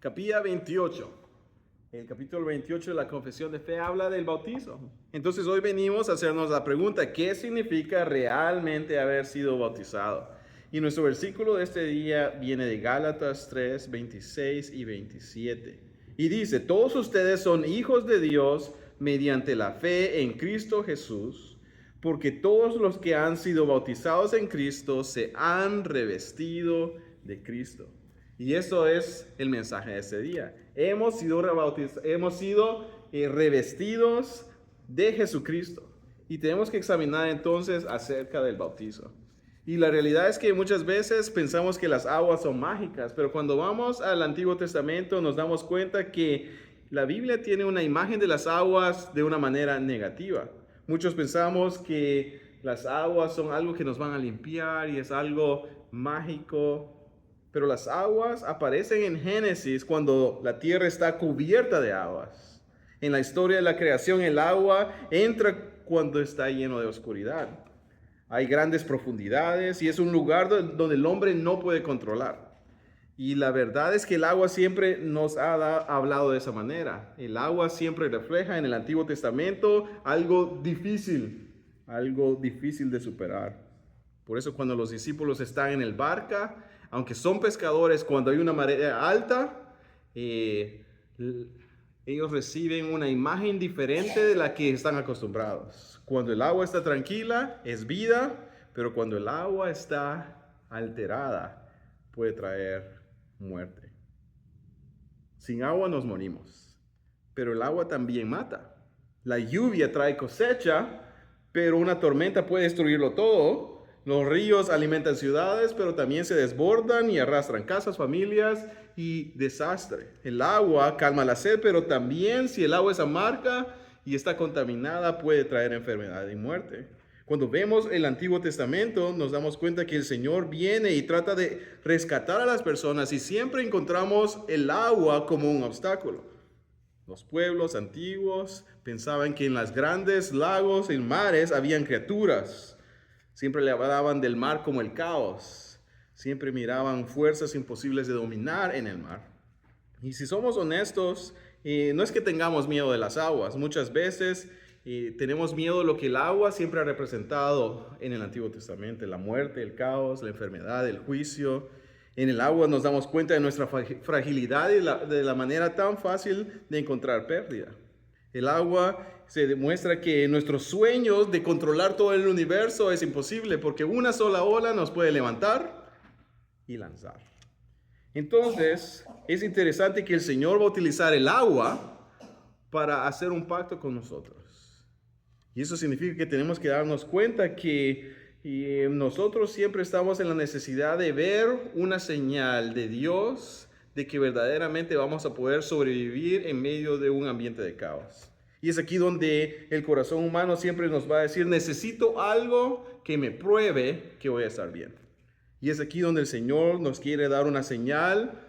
Capilla 28. El capítulo 28 de la Confesión de Fe habla del bautizo. Entonces hoy venimos a hacernos la pregunta, ¿qué significa realmente haber sido bautizado? Y nuestro versículo de este día viene de Gálatas 3, 26 y 27. Y dice, todos ustedes son hijos de Dios mediante la fe en Cristo Jesús, porque todos los que han sido bautizados en Cristo se han revestido de Cristo. Y eso es el mensaje de este día. Hemos sido revestidos de Jesucristo. Y tenemos que examinar entonces acerca del bautizo. Y la realidad es que muchas veces pensamos que las aguas son mágicas, pero cuando vamos al Antiguo Testamento nos damos cuenta que la Biblia tiene una imagen de las aguas de una manera negativa. Muchos pensamos que las aguas son algo que nos van a limpiar y es algo mágico. Pero las aguas aparecen en Génesis cuando la tierra está cubierta de aguas. En la historia de la creación, el agua entra cuando está lleno de oscuridad. Hay grandes profundidades y es un lugar donde el hombre no puede controlar. Y la verdad es que el agua siempre nos ha hablado de esa manera. El agua siempre refleja en el Antiguo Testamento algo difícil de superar. Por eso cuando los discípulos están en el barca, aunque son pescadores, cuando hay una marea alta, ellos reciben una imagen diferente de la que están acostumbrados. Cuando el agua está tranquila, es vida, pero cuando el agua está alterada, puede traer muerte. Sin agua nos morimos, pero el agua también mata. La lluvia trae cosecha, pero una tormenta puede destruirlo todo. Los ríos alimentan ciudades, pero también se desbordan y arrastran casas, familias y desastre. El agua calma la sed, pero también si el agua es amarga y está contaminada, puede traer enfermedad y muerte. Cuando vemos el Antiguo Testamento, nos damos cuenta que el Señor viene y trata de rescatar a las personas y siempre encontramos el agua como un obstáculo. Los pueblos antiguos pensaban que en los grandes lagos y mares habían criaturas. Siempre le hablaban del mar como el caos. Siempre miraban fuerzas imposibles de dominar en el mar. Y si somos honestos, no es que tengamos miedo de las aguas. Muchas veces tenemos miedo de lo que el agua siempre ha representado en el Antiguo Testamento. La muerte, el caos, la enfermedad, el juicio. En el agua nos damos cuenta de nuestra fragilidad y de la manera tan fácil de encontrar pérdida. El agua se demuestra que nuestros sueños de controlar todo el universo es imposible porque una sola ola nos puede levantar y lanzar. Entonces, es interesante que el Señor va a utilizar el agua para hacer un pacto con nosotros. Y eso significa que tenemos que darnos cuenta que nosotros siempre estamos en la necesidad de ver una señal de Dios de que verdaderamente vamos a poder sobrevivir en medio de un ambiente de caos. Y es aquí donde el corazón humano siempre nos va a decir, necesito algo que me pruebe que voy a estar bien. Y es aquí donde el Señor nos quiere dar una señal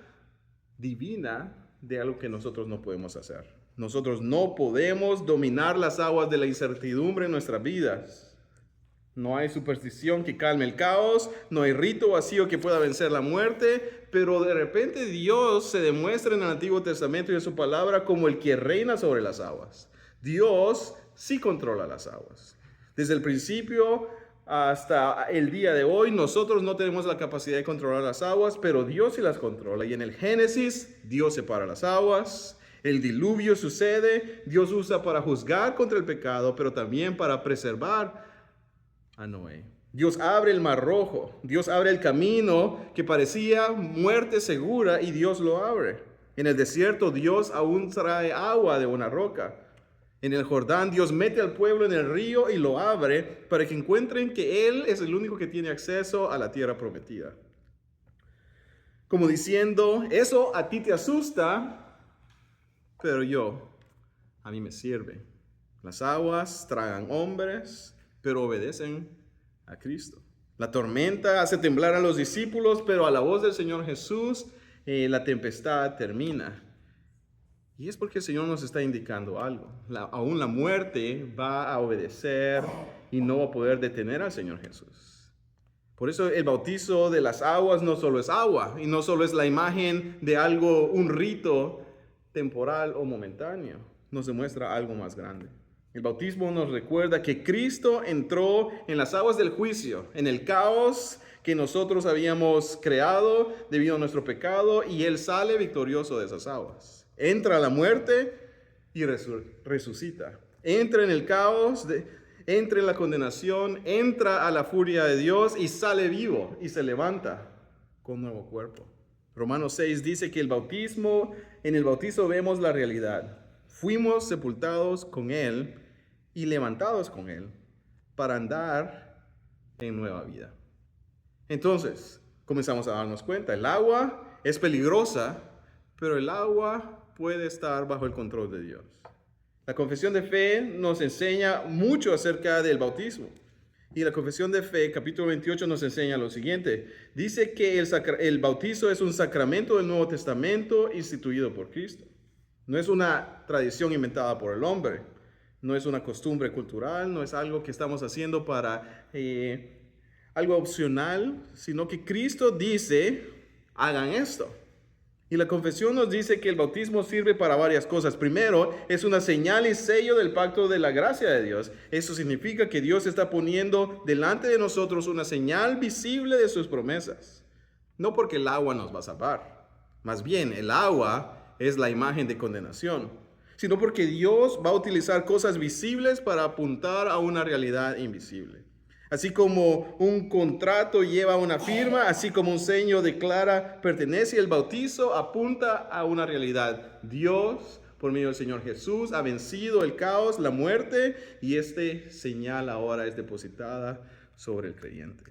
divina de algo que nosotros no podemos hacer. Nosotros no podemos dominar las aguas de la incertidumbre en nuestras vidas. No hay superstición que calme el caos, no hay rito vacío que pueda vencer la muerte, pero de repente Dios se demuestra en el Antiguo Testamento y en su palabra como el que reina sobre las aguas. Dios sí controla las aguas. Desde el principio hasta el día de hoy, nosotros no tenemos la capacidad de controlar las aguas, pero Dios sí las controla. Y en el Génesis, Dios separa las aguas. El diluvio sucede, Dios usa para juzgar contra el pecado, pero también para preservar a Noé. Dios abre el mar rojo, Dios abre el camino que parecía muerte segura y Dios lo abre. En el desierto Dios aún trae agua de una roca. En el Jordán Dios mete al pueblo en el río y lo abre para que encuentren que Él es el único que tiene acceso a la tierra prometida. Como diciendo, eso a ti te asusta, pero a mí me sirve. Las aguas tragan hombres, pero obedecen a Cristo. La tormenta hace temblar a los discípulos, pero a la voz del Señor Jesús, la tempestad termina. Y es porque el Señor nos está indicando algo. Aún la muerte va a obedecer y no va a poder detener al Señor Jesús. Por eso el bautizo de las aguas no solo es agua y no solo es la imagen de algo, un rito temporal o momentáneo. Nos demuestra algo más grande. El bautismo nos recuerda que Cristo entró en las aguas del juicio, en el caos que nosotros habíamos creado debido a nuestro pecado, y Él sale victorioso de esas aguas. Entra a la muerte y resucita. Entra en el caos, entra en la condenación, entra a la furia de Dios y sale vivo y se levanta con nuevo cuerpo. Romanos 6 dice que en el bautizo vemos la realidad. Fuimos sepultados con Él y levantados con Él para andar en nueva vida. Entonces, comenzamos a darnos cuenta, el agua es peligrosa, pero el agua puede estar bajo el control de Dios. La confesión de fe nos enseña mucho acerca del bautismo. Y la confesión de fe, capítulo 28, nos enseña lo siguiente. Dice que el bautizo es un sacramento del Nuevo Testamento instituido por Cristo. No es una tradición inventada por el hombre. No es una costumbre cultural, no es algo que estamos haciendo para algo opcional, sino que Cristo dice, hagan esto. Y la confesión nos dice que el bautismo sirve para varias cosas. Primero, es una señal y sello del pacto de la gracia de Dios. Eso significa que Dios está poniendo delante de nosotros una señal visible de sus promesas. No porque el agua nos va a salvar. Más bien, el agua es la imagen de condenación, sino porque Dios va a utilizar cosas visibles para apuntar a una realidad invisible. Así como un contrato lleva una firma, así como un sello declara pertenencia, el bautizo apunta a una realidad. Dios, por medio del Señor Jesús, ha vencido el caos, la muerte, y este señal ahora es depositada sobre el creyente.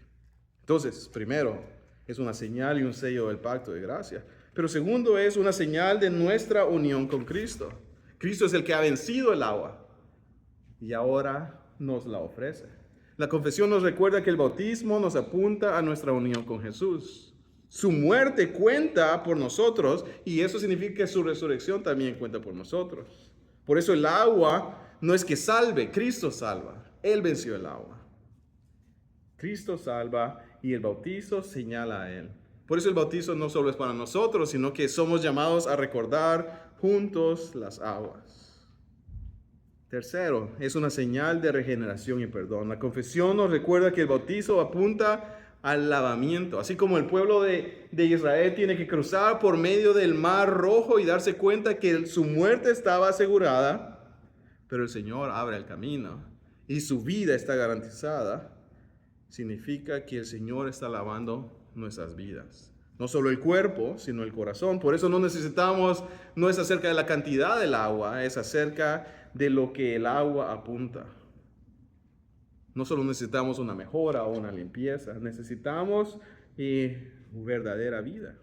Entonces, primero, es una señal y un sello del pacto de gracia. Pero segundo, es una señal de nuestra unión con Cristo. Cristo es el que ha vencido el agua y ahora nos la ofrece. La confesión nos recuerda que el bautismo nos apunta a nuestra unión con Jesús. Su muerte cuenta por nosotros y eso significa que su resurrección también cuenta por nosotros. Por eso el agua no es que salve, Cristo salva. Él venció el agua. Cristo salva y el bautizo señala a Él. Por eso el bautizo no solo es para nosotros, sino que somos llamados a recordar juntos las aguas. Tercero, es una señal de regeneración y perdón. La confesión nos recuerda que el bautizo apunta al lavamiento. Así como el pueblo de Israel tiene que cruzar por medio del Mar Rojo y darse cuenta que su muerte estaba asegurada, pero el Señor abre el camino y su vida está garantizada, significa que el Señor está lavando nuestras vidas. No solo el cuerpo, sino el corazón. Por eso no es acerca de la cantidad del agua, es acerca de lo que el agua apunta. No solo necesitamos una mejora o una limpieza, necesitamos verdadera vida.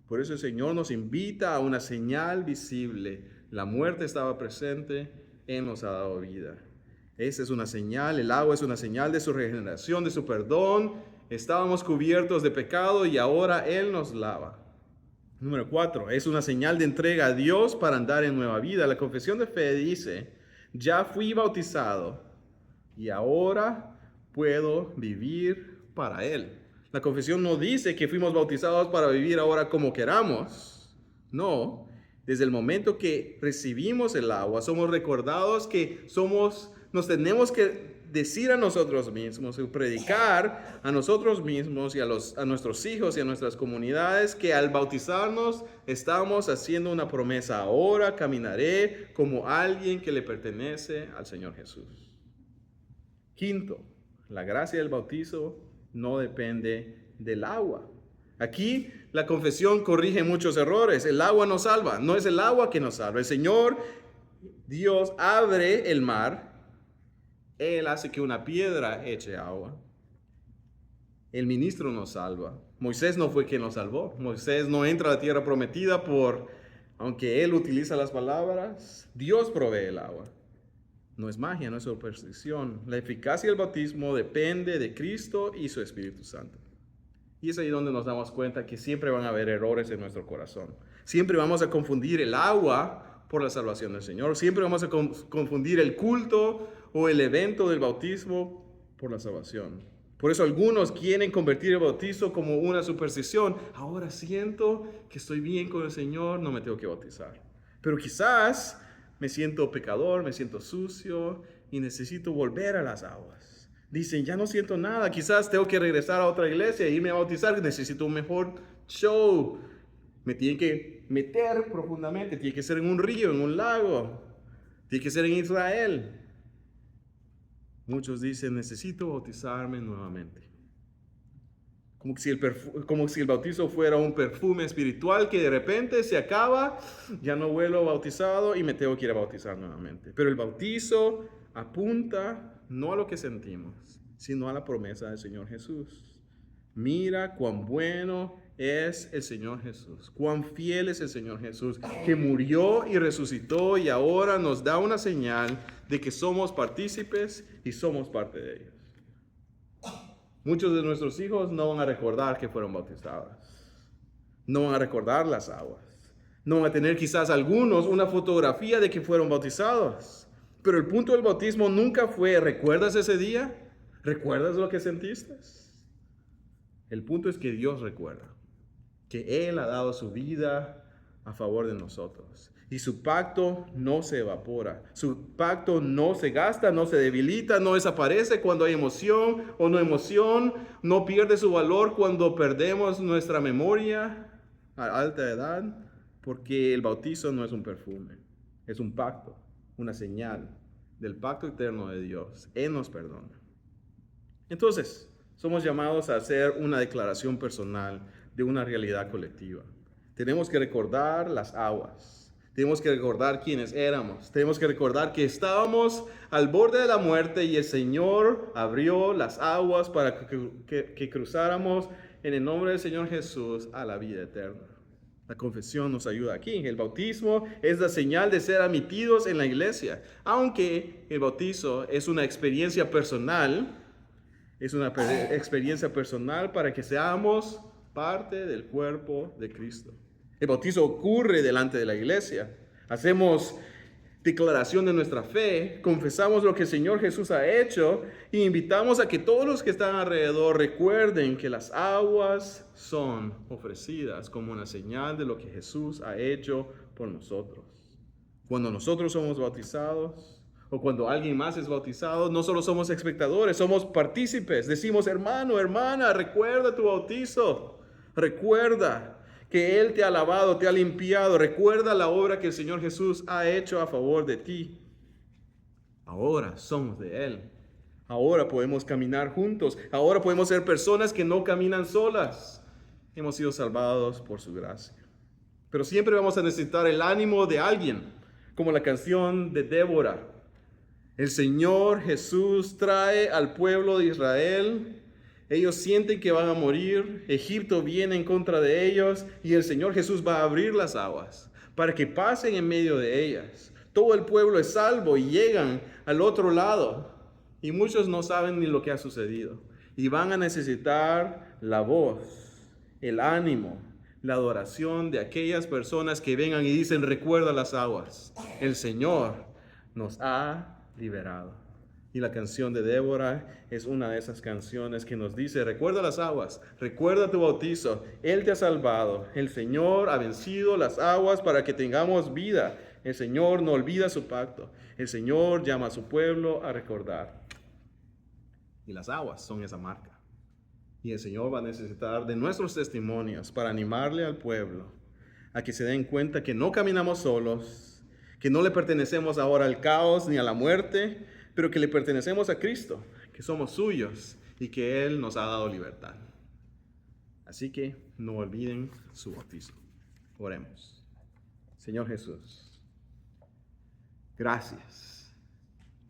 Por eso el Señor nos invita a una señal visible. La muerte estaba presente, Él nos ha dado vida. Esa es una señal, el agua es una señal de su regeneración, de su perdón. Estábamos cubiertos de pecado y ahora Él nos lava. Número 4, es una señal de entrega a Dios para andar en nueva vida. La confesión de fe dice, ya fui bautizado y ahora puedo vivir para Él. La confesión no dice que fuimos bautizados para vivir ahora como queramos. No, desde el momento que recibimos el agua, somos recordados que nos tenemos que decir a nosotros mismos y predicar a nosotros mismos y a nuestros hijos y a nuestras comunidades que al bautizarnos estamos haciendo una promesa. Ahora caminaré como alguien que le pertenece al Señor Jesús. Quinto, la gracia del bautizo no depende del agua. Aquí la confesión corrige muchos errores. El agua nos salva, no es el agua que nos salva. El Señor Dios abre el mar. Él hace que una piedra eche agua. El ministro nos salva. Moisés no fue quien nos salvó. Moisés no entra a la tierra prometida aunque él utiliza las palabras, Dios provee el agua. No es magia, no es superstición. La eficacia del bautismo depende de Cristo y su Espíritu Santo. Y es ahí donde nos damos cuenta que siempre van a haber errores en nuestro corazón. Siempre vamos a confundir el agua por la salvación del Señor. Siempre vamos a confundir el culto o el evento del bautismo por la salvación. Por eso algunos quieren convertir el bautizo como una superstición. Ahora siento que estoy bien con el Señor, no me tengo que bautizar. Pero quizás me siento pecador, me siento sucio y necesito volver a las aguas. Dicen, ya no siento nada, quizás tengo que regresar a otra iglesia e irme a bautizar, necesito un mejor show. Me tienen que meter profundamente, tiene que ser en un río, en un lago, tiene que ser en Israel. Muchos dicen, necesito bautizarme nuevamente. Como si el bautizo fuera un perfume espiritual que de repente se acaba, ya no vuelvo bautizado y me tengo que ir a bautizar nuevamente. Pero el bautizo apunta no a lo que sentimos, sino a la promesa del Señor Jesús. Mira cuán bueno es el Señor Jesús, cuán fiel es el Señor Jesús, que murió y resucitó y ahora nos da una señal de que somos partícipes y somos parte de ellos. Muchos de nuestros hijos no van a recordar que fueron bautizados, no van a recordar las aguas, no van a tener quizás algunos una fotografía de que fueron bautizados, pero el punto del bautismo nunca fue, ¿recuerdas ese día? ¿Recuerdas lo que sentiste? El punto es que Dios recuerda que Él ha dado su vida a favor de nosotros. Y su pacto no se evapora. Su pacto no se gasta, no se debilita, no desaparece cuando hay emoción o no emoción. No pierde su valor cuando perdemos nuestra memoria a alta edad. Porque el bautizo no es un perfume. Es un pacto, una señal del pacto eterno de Dios. Él nos perdona. Entonces, somos llamados a hacer una declaración personal de una realidad colectiva. Tenemos que recordar las aguas. Tenemos que recordar quiénes éramos. Tenemos que recordar que estábamos al borde de la muerte y el Señor abrió las aguas para que cruzáramos en el nombre del Señor Jesús a la vida eterna. La confesión nos ayuda aquí. El bautismo es la señal de ser admitidos en la iglesia. Aunque el bautizo es una experiencia personal, para que seamos parte del cuerpo de Cristo. El bautizo ocurre delante de la iglesia. Hacemos declaración de nuestra fe, confesamos lo que el Señor Jesús ha hecho y invitamos a que todos los que están alrededor recuerden que las aguas son ofrecidas como una señal de lo que Jesús ha hecho por nosotros. Cuando nosotros somos bautizados, o cuando alguien más es bautizado, no solo somos espectadores, somos partícipes. Decimos, hermano, hermana, recuerda tu bautizo. Recuerda que Él te ha lavado, te ha limpiado. Recuerda la obra que el Señor Jesús ha hecho a favor de ti. Ahora somos de Él. Ahora podemos caminar juntos. Ahora podemos ser personas que no caminan solas. Hemos sido salvados por su gracia. Pero siempre vamos a necesitar el ánimo de alguien, como la canción de Débora. El Señor Jesús trae al pueblo de Israel. Ellos sienten que van a morir. Egipto viene en contra de ellos. Y el Señor Jesús va a abrir las aguas para que pasen en medio de ellas. Todo el pueblo es salvo y llegan al otro lado. Y muchos no saben ni lo que ha sucedido. Y van a necesitar la voz, el ánimo, la adoración de aquellas personas que vengan y dicen, recuerda las aguas. El Señor nos ha liberado. Y la canción de Débora es una de esas canciones que nos dice, recuerda las aguas, recuerda tu bautizo, Él te ha salvado, el Señor ha vencido las aguas para que tengamos vida, el Señor no olvida su pacto, el Señor llama a su pueblo a recordar. Y las aguas son esa marca. Y el Señor va a necesitar de nuestros testimonios para animarle al pueblo a que se den cuenta que no caminamos solos, que no le pertenecemos ahora al caos ni a la muerte, pero que le pertenecemos a Cristo, que somos suyos y que Él nos ha dado libertad. Así que no olviden su bautizo. Oremos. Señor Jesús, gracias.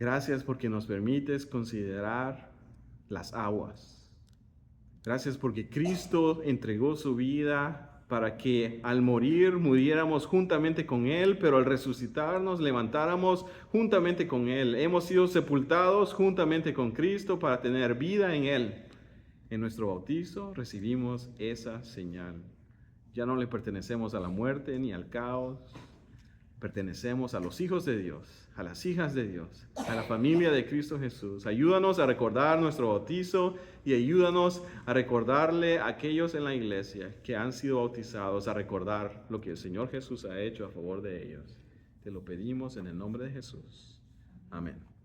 Gracias porque nos permites considerar las aguas. Gracias porque Cristo entregó su vida para que al morir muriéramos juntamente con Él, pero al resucitar nos levantáramos juntamente con Él. Hemos sido sepultados juntamente con Cristo para tener vida en Él. En nuestro bautizo recibimos esa señal. Ya no le pertenecemos a la muerte ni al caos, pertenecemos a los hijos de Dios, a las hijas de Dios, a la familia de Cristo Jesús. Ayúdanos a recordar nuestro bautizo y ayúdanos a recordarle a aquellos en la iglesia que han sido bautizados, a recordar lo que el Señor Jesús ha hecho a favor de ellos. Te lo pedimos en el nombre de Jesús. Amén.